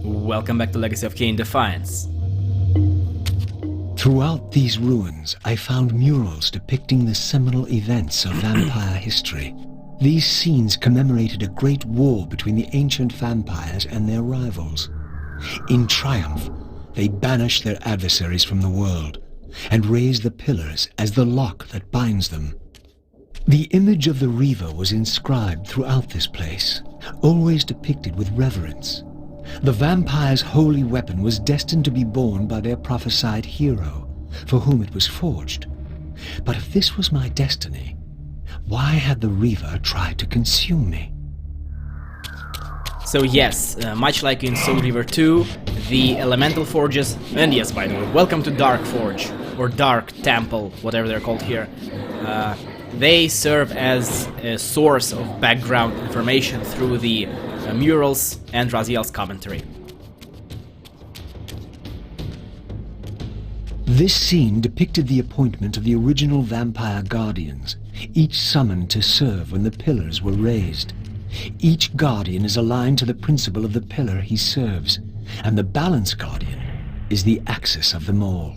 Welcome back to Legacy of Kain, Defiance. Throughout these ruins, I found murals depicting the seminal events of vampire history. These scenes commemorated a great war between the ancient vampires and their rivals. In triumph, they banished their adversaries from the world and raised the pillars as the lock that binds them. The image of the Reaver was inscribed throughout this place, always depicted with reverence. The vampire's holy weapon was destined to be borne by their prophesied hero, for whom it was forged. But if this was my destiny, why had the Reaver tried to consume me? So yes, much like in Soul Reaver 2, the elemental forges, and yes, by the way, welcome to Dark Forge, or Dark Temple, whatever they're called here. They serve as a source of background information through the murals and Raziel's commentary. This scene depicted the appointment of the original vampire guardians, each summoned to serve when the pillars were raised. Each guardian is aligned to the principle of the pillar he serves, and the balance guardian is the axis of them all.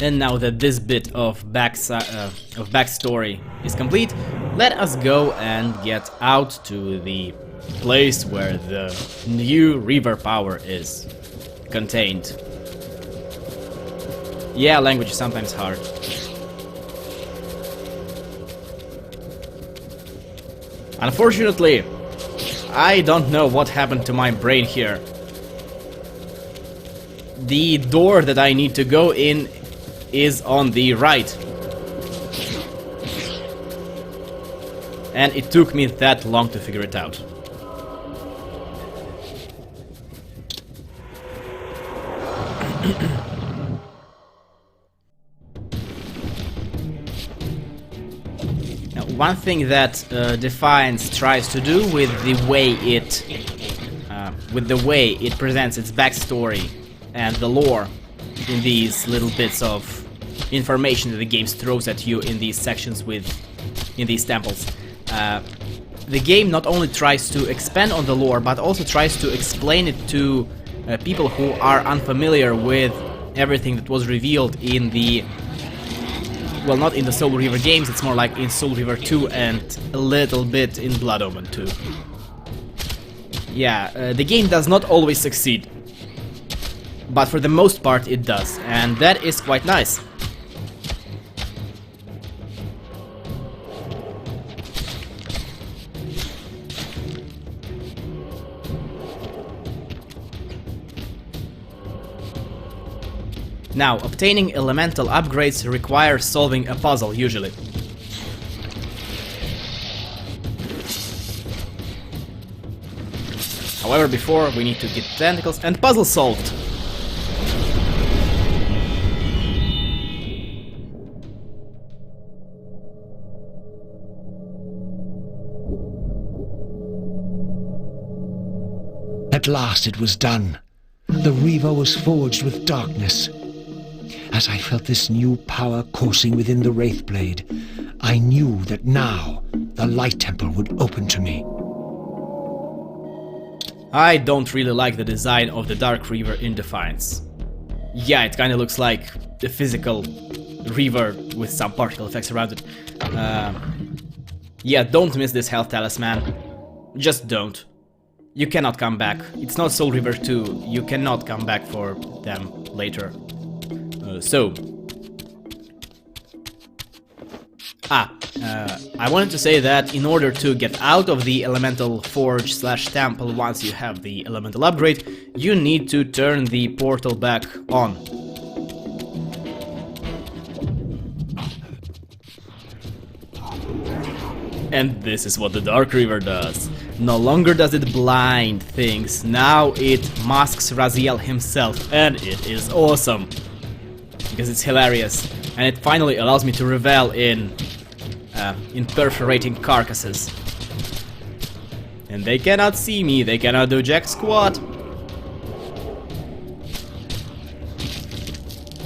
And now that this bit of backstory is complete, let us go and get out to the place where the new Reaver power is contained. Yeah, language is sometimes hard. Unfortunately, I don't know what happened to my brain here. The door that I need to go in is on the right. And it took me that long to figure it out. Now, one thing that Defiance tries to do with the way it presents its backstory and the lore in these little bits of information that the game throws at you in these sections in these temples. The game not only tries to expand on the lore, but also tries to explain it to people who are unfamiliar with everything that was revealed in the... well, not in the Soul Reaver games, it's more like in Soul Reaver 2 and a little bit in Blood Omen 2. Yeah, the game does not always succeed, but for the most part it does, and that is quite nice. Now, obtaining elemental upgrades requires solving a puzzle, usually. However, before, we need to get tentacles and puzzle solved. At last it was done. The Reaver was forged with darkness. As I felt this new power coursing within the Wraithblade, I knew that now the Light Temple would open to me. I don't really like the design of the Dark Reaver in Defiance. Yeah, it kinda looks like a physical Reaver with some particle effects around it. Yeah, don't miss this health talisman. Just don't. You cannot come back. It's not Soul Reaver 2. You cannot come back for them later. I wanted to say that in order to get out of the elemental forge / temple once you have the elemental upgrade, you need to turn the portal back on. And this is what the Dark Reaver does. No longer does it blind things, now it masks Raziel himself, and it is awesome. Because it's hilarious, and it finally allows me to revel in perforating carcasses. And they cannot see me, they cannot do jack squat.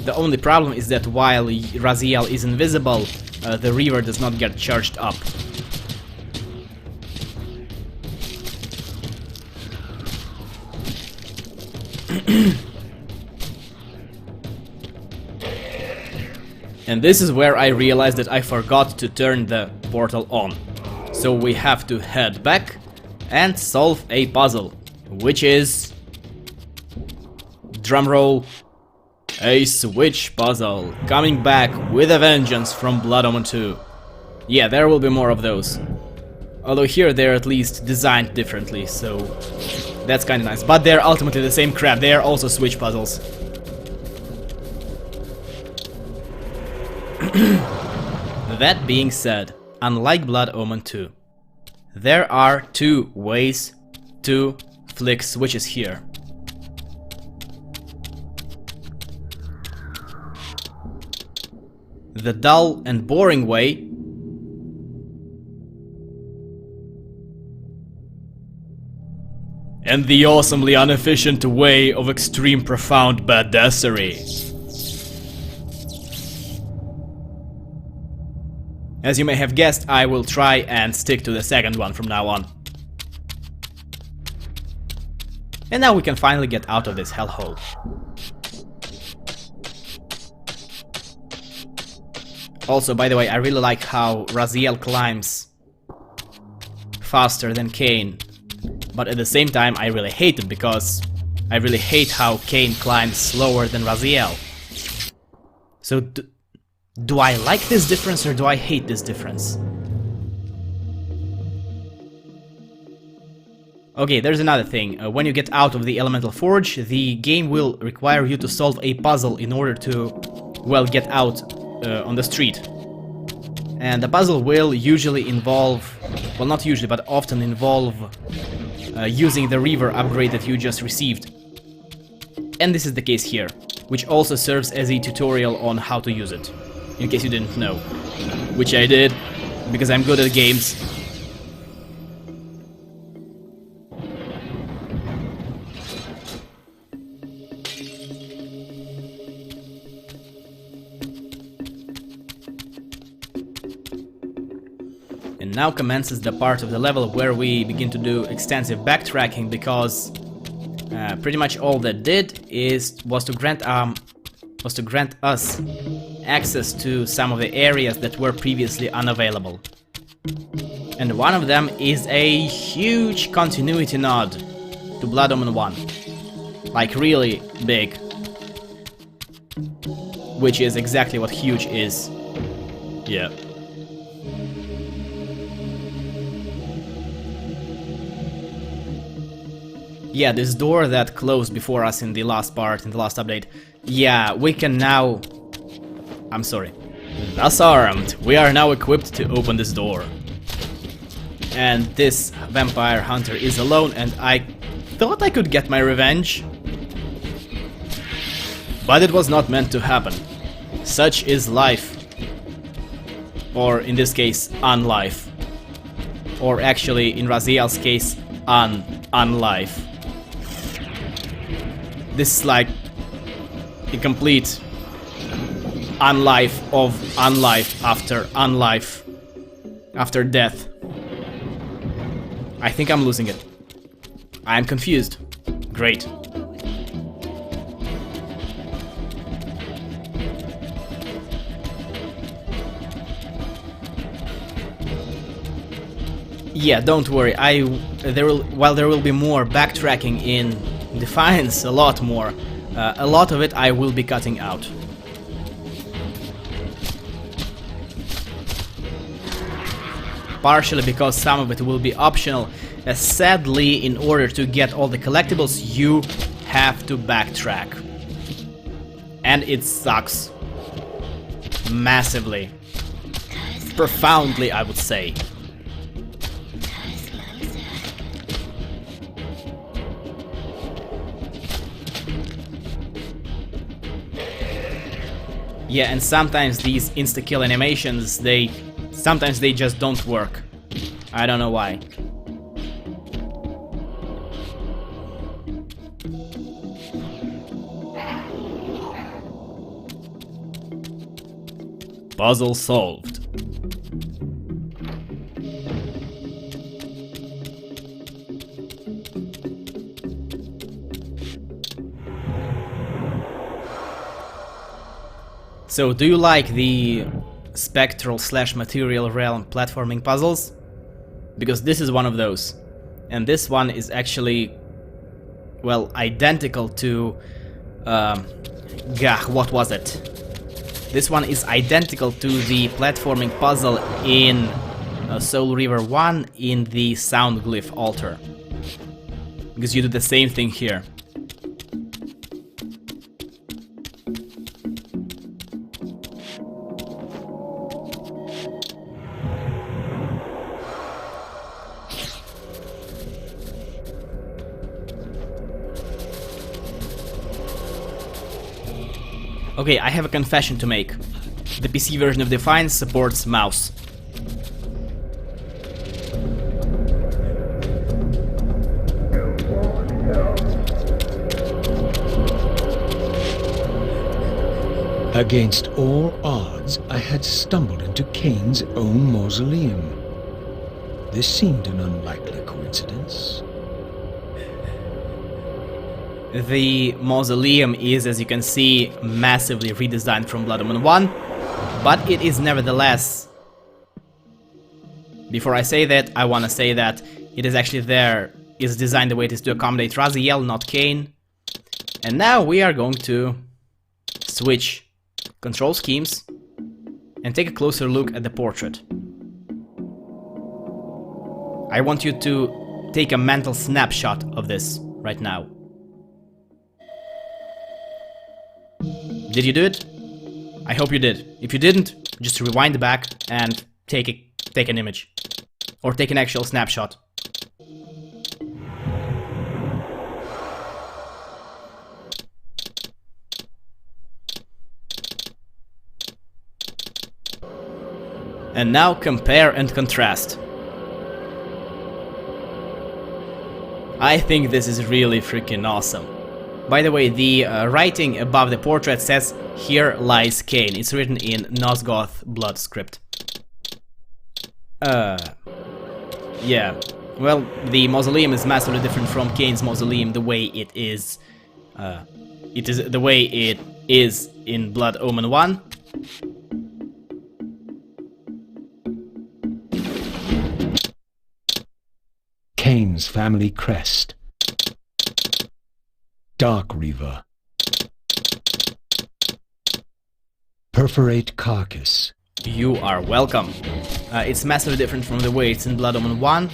The only problem is that while Raziel is invisible, the Reaver does not get charged up. And this is where I realized that I forgot to turn the portal on. So we have to head back and solve a puzzle, which is, drumroll, a switch puzzle, coming back with a vengeance from Blood Omen 2. Yeah, there will be more of those. Although here they're at least designed differently, so that's kinda nice. But they're ultimately the same crap, they are also switch puzzles. That being said, unlike Blood Omen 2, there are two ways to flick switches here. The dull and boring way, and the awesomely inefficient way of extreme profound badassery. As you may have guessed, I will try and stick to the second one from now on. And now we can finally get out of this hellhole. Also, by the way, I really like how Raziel climbs faster than Kain. But at the same time, I really hate it because I really hate how Kain climbs slower than Raziel. So do I like this difference or do I hate this difference? Okay, there's another thing. When you get out of the Elemental Forge, the game will require you to solve a puzzle in order to, well, get out on the street. And the puzzle will usually involve, well, not usually, but often involve using the Reaver upgrade that you just received. And this is the case here, which also serves as a tutorial on how to use it, in case you didn't know. Which I did, because I'm good at games. And now commences the part of the level where we begin to do extensive backtracking, because pretty much all that did was to grant us access to some of the areas that were previously unavailable. And one of them is a huge continuity nod to Blood Omen 1. Like really big. Which is exactly what huge is. Yeah. Yeah, this door that closed before us in the last part, in the last update. Yeah, we can now... I'm sorry. Thus armed, we are now equipped to open this door. And this vampire hunter is alone, and I thought I could get my revenge. But it was not meant to happen. Such is life. Or in this case, unlife. Or actually, in Raziel's case, unlife. This is like a complete unlife of unlife after unlife after death. I think I'm losing it. I am confused. Great. Yeah, don't worry. While there will be more backtracking in Defiance, a lot more. A lot of it I will be cutting out. Partially because some of it will be optional, as sadly, in order to get all the collectibles, you have to backtrack. And it sucks. Massively. Profoundly, I would say. Yeah, and sometimes these insta-kill animations, sometimes they just don't work. I don't know why. Puzzle solved. So, do you like the spectral / material realm platforming puzzles? Because this is one of those. And this one is actually, well, identical to... what was it? This one is identical to the platforming puzzle in Soul River 1 in the Sound Glyph altar. Because you do the same thing here. Okay, I have a confession to make. The PC version of Defiance supports mouse. Against all odds, I had stumbled into Kain's own mausoleum. This seemed an unlikely coincidence. The mausoleum is, as you can see, massively redesigned from Blood Omen 1, but it is nevertheless... Before I say that, I want to say that it is actually there, is designed the way it is to accommodate Raziel, not Kain. And now we are going to switch control schemes and take a closer look at the portrait. I want you to take a mental snapshot of this right now. Did you do it? I hope you did. If you didn't, just rewind back and take an image. Or take an actual snapshot. And now compare and contrast. I think this is really freaking awesome. By the way, the writing above the portrait says, "Here lies Kain." It's written in Nosgoth blood script. Yeah. Well, the mausoleum is massively different from Kain's mausoleum the way it is the way it is in Blood Omen 1. Kain's family crest. Dark Reaver. Perforate carcass. You are welcome. It's massively different from the way it's in Blood Omen 1,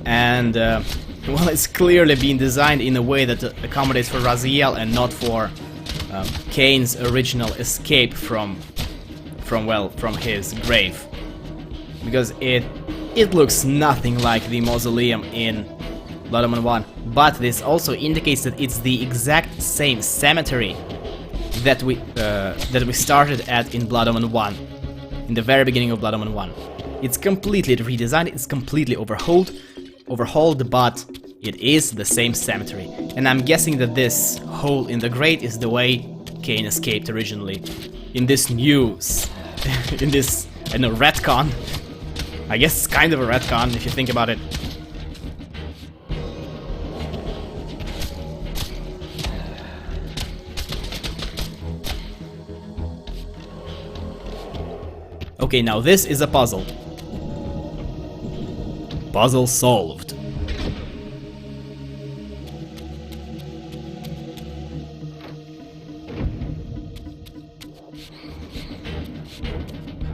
and well, it's clearly been designed in a way that accommodates for Raziel and not for Kain's original escape from his grave, because it looks nothing like the mausoleum in Blood Omen 1, but this also indicates that it's the exact same cemetery that we started at in Blood Omen 1, in the very beginning of Blood Omen 1. It's completely redesigned, it's completely overhauled, but it is the same cemetery. And I'm guessing that this hole in the grate is the way Kain escaped originally. In this news, in this, I don't know, retcon. I guess it's kind of a retcon if you think about it. Okay, now this is a puzzle. Puzzle solved.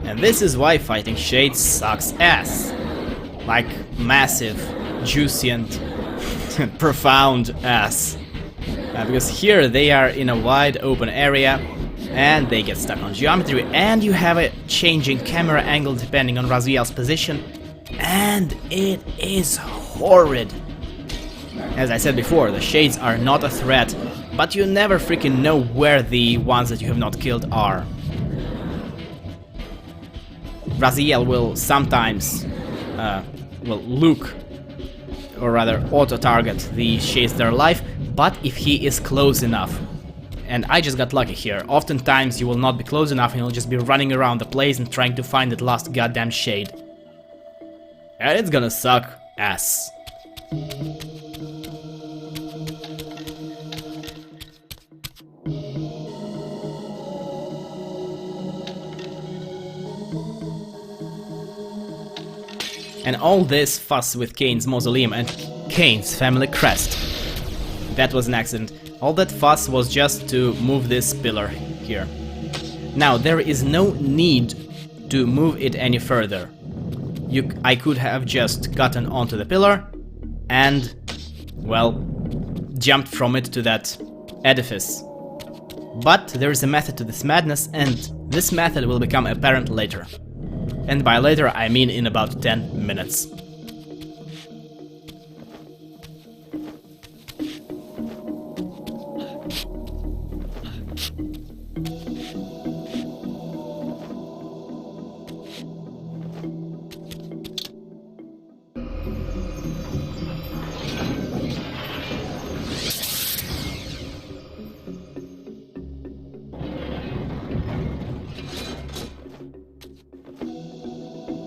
And this is why fighting shades sucks ass. Like massive, juicy and profound ass. Because here they are in a wide open area and they get stuck on geometry, and you have a changing camera angle depending on Raziel's position, and it is horrid. As I said before, the shades are not a threat, but you never freaking know where the ones that you have not killed are. Raziel will sometimes look, or rather auto-target the shades that are alive, but if he is close enough. And I just got lucky here. Oftentimes you will not be close enough and you'll just be running around the place and trying to find that last goddamn shade. And it's gonna suck ass. And all this fuss with Kain's mausoleum and Kain's family crest, that was an accident. All that fuss was just to move this pillar here. Now, there is no need to move it any further. I could have just gotten onto the pillar and, well, jumped from it to that edifice. But there is a method to this madness, and this method will become apparent later. And by later, I mean in about 10 minutes.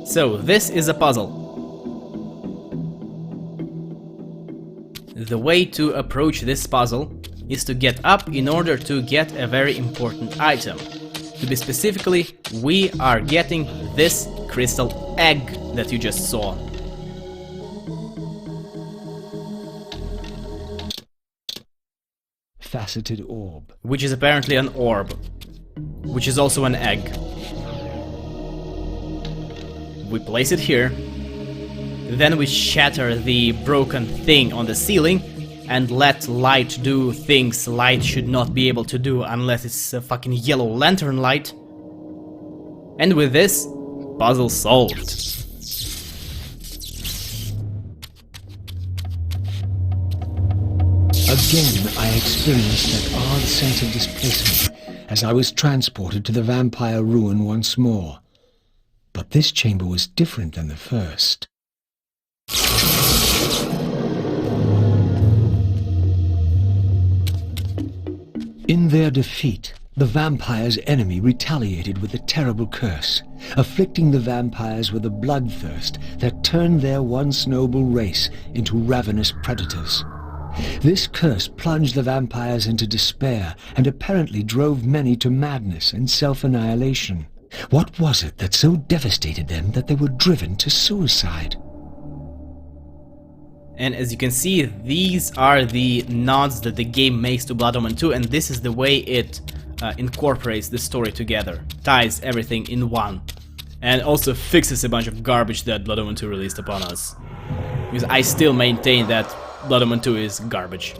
So, this is a puzzle. The way to approach this puzzle is to get up in order to get a very important item. To be specifically, we are getting this crystal egg that you just saw. Faceted orb. Which is apparently an orb, which is also an egg. We place it here, then we shatter the broken thing on the ceiling and let light do things light should not be able to do unless it's a fucking yellow lantern light. And with this, puzzle solved. Again, I experienced that odd sense of displacement as I was transported to the vampire ruin once more. But this chamber was different than the first. In their defeat, the vampire's enemy retaliated with a terrible curse, afflicting the vampires with a bloodthirst that turned their once noble race into ravenous predators. This curse plunged the vampires into despair and apparently drove many to madness and self-annihilation. What was it that so devastated them that they were driven to suicide? And as you can see, these are the nods that the game makes to Blood Omen 2, and this is the way it incorporates the story together, ties everything in one, and also fixes a bunch of garbage that Blood Omen 2 released upon us. Because I still maintain that Blood Omen 2 is garbage.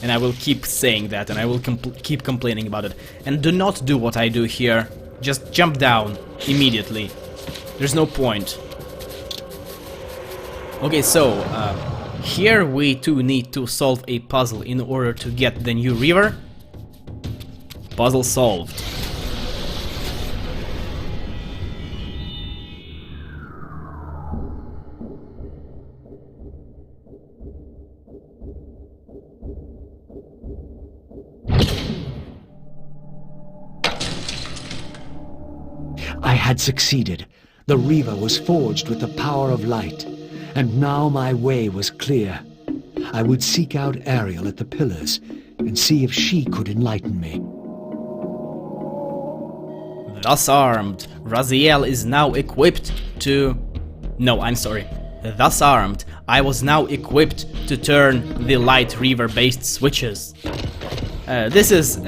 And I will keep saying that, and I will keep complaining about it. And do not do what I do here. Just jump down immediately. There's no point. Okay, so here we too need to solve a puzzle in order to get the new river. Puzzle solved. I had succeeded. The Reaver was forged with the power of light, and now my way was clear. I would seek out Ariel at the pillars and see if she could enlighten me. Thus armed, Raziel is now equipped to... No, I'm sorry. Thus armed, I was now equipped to turn the Light Reaver-based switches. This is...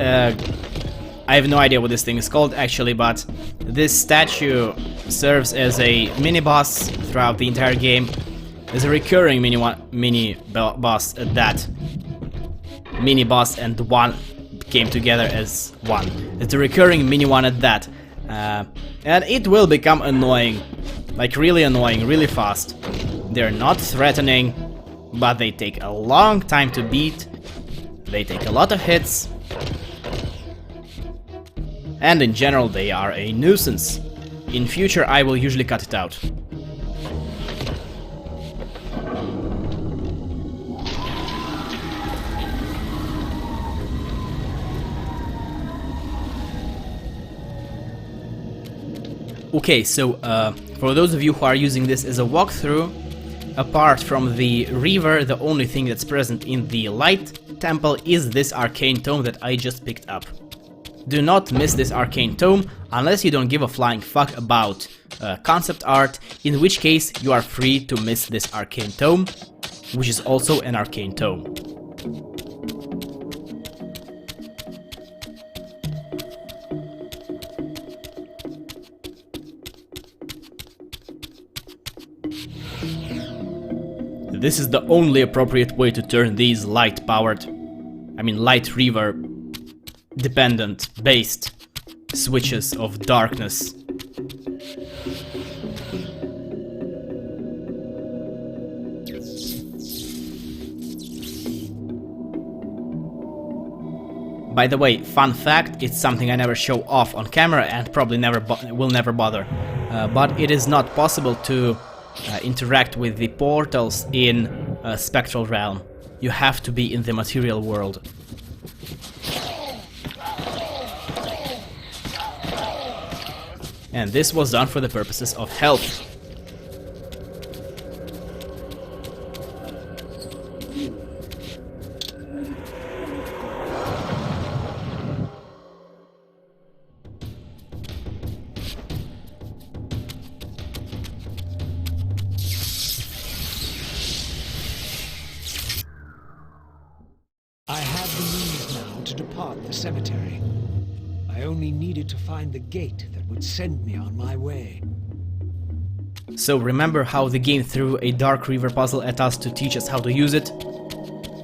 I have no idea what this thing is called actually, but this statue serves as a mini-boss throughout the entire game. There's a recurring mini-boss at that. Mini-boss and one came together as one. It's a recurring mini-one at that. And it will become annoying. Like really annoying, really fast. They're not threatening, but they take a long time to beat. They take a lot of hits. And in general, they are a nuisance. In future, I will usually cut it out. Okay, so for those of you who are using this as a walkthrough, apart from the Reaver, the only thing that's present in the Light Temple is this arcane tome that I just picked up. Do not miss this arcane tome unless you don't give a flying fuck about concept art, in which case you are free to miss this arcane tome, which is also an arcane tome. This is the only appropriate way to turn these light reaver dependent based switches of darkness. By the way, fun fact, it's something I never show off on camera and probably will never bother, but it is not possible to interact with the portals in Spectral Realm. You have to be in the material world. And this was done for the purposes of health. I have the means now to depart the cemetery. I only needed to find the gate that would send me on my way. So remember how the game threw a Dark Reaver puzzle at us to teach us how to use it?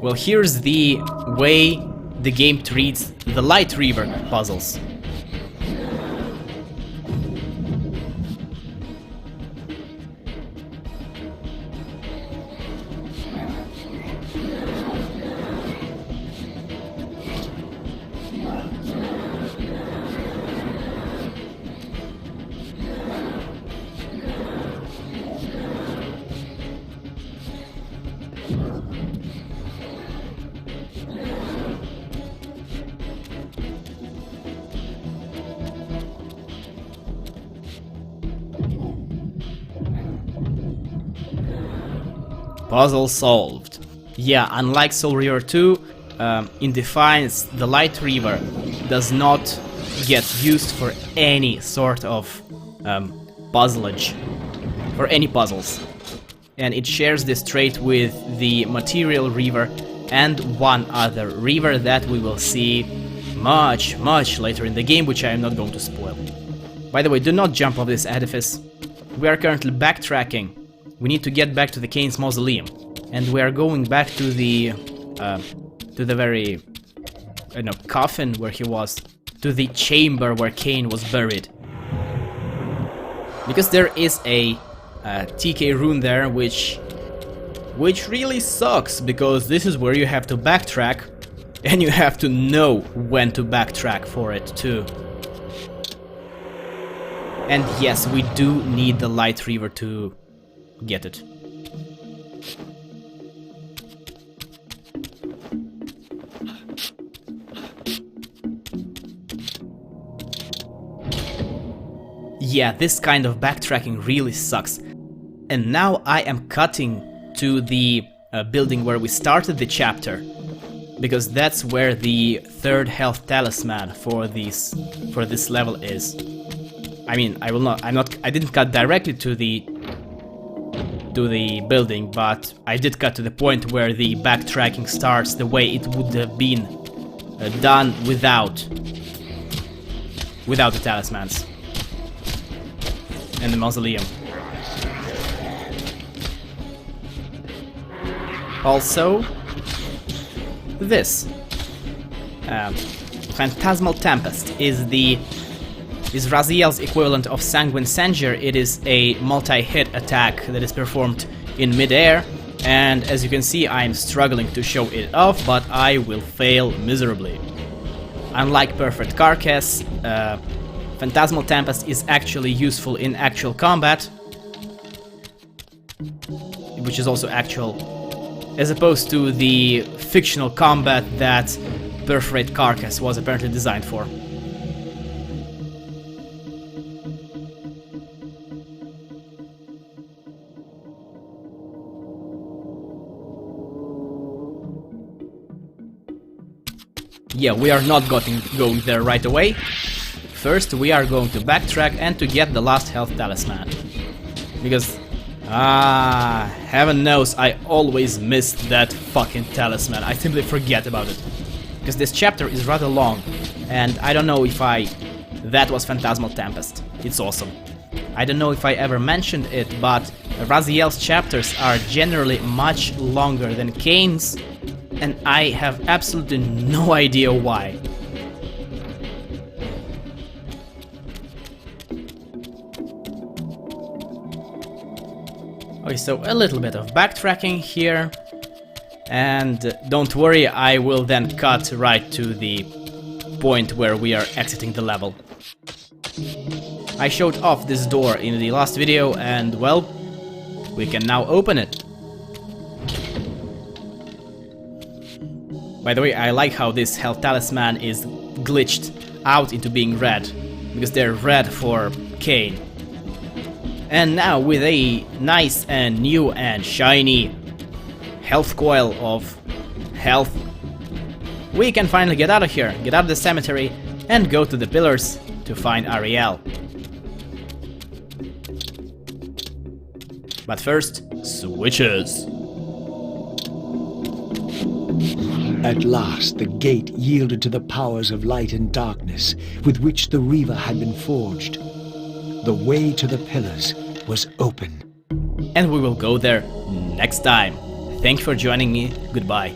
Well, here's the way the game treats the Light Reaver puzzles. Puzzle solved. Yeah, unlike Soul Reaver 2, in Defiance, the Light Reaver does not get used for any sort of puzzleage, for any puzzles. And it shares this trait with the Material Reaver and one other Reaver that we will see much later in the game, which I am not going to spoil. By the way, do not jump off this edifice. We are currently backtracking. We need to get back to the Kain's mausoleum, and we are going back to the very, coffin where he was, to the chamber where Kain was buried. Because there is a TK rune there, which really sucks, because this is where you have to backtrack, and you have to know when to backtrack for it too. And yes, we do need the Light Reaver to get it. Yeah, this kind of backtracking really sucks. And now I am cutting to the building where we started the chapter, because that's where the third health talisman for this level is. I mean, I didn't cut directly to the building, but I did cut to the point where the backtracking starts the way it would have been done without the talismans and the mausoleum. Also, this Phantasmal Tempest is Raziel's equivalent of Sanguine Sanger. It is a multi-hit attack that is performed in mid-air, and as you can see, I am struggling to show it off, but I will fail miserably. Unlike Perfect Carcass, Phantasmal Tempest is actually useful in actual combat, which is also actual, as opposed to the fictional combat that Perforate Carcass was apparently designed for. yeah, we are not going there right away. First, we are going to backtrack and to get the last health talisman. Because, heaven knows I always miss that fucking talisman. I simply forget about it. Because this chapter is rather long, and I don't know if that was Phantasmal Tempest. It's awesome. I don't know if I ever mentioned it, but Raziel's chapters are generally much longer than Kain's, and I have absolutely no idea why. Okay, so a little bit of backtracking here, and don't worry, I will then cut right to the point where we are exiting the level. I showed off this door in the last video, and well, we can now open it. By the way, I like how this health talisman is glitched out into being red, because they're red for Kain. And now with a nice and new and shiny health coil of health, we can finally get out of here, get out of the cemetery, and go to the pillars to find Raziel. But first, switches. At last, the gate yielded to the powers of light and darkness with which the Reaver had been forged. The way to the pillars was open. And we will go there next time. Thank you for joining me. Goodbye.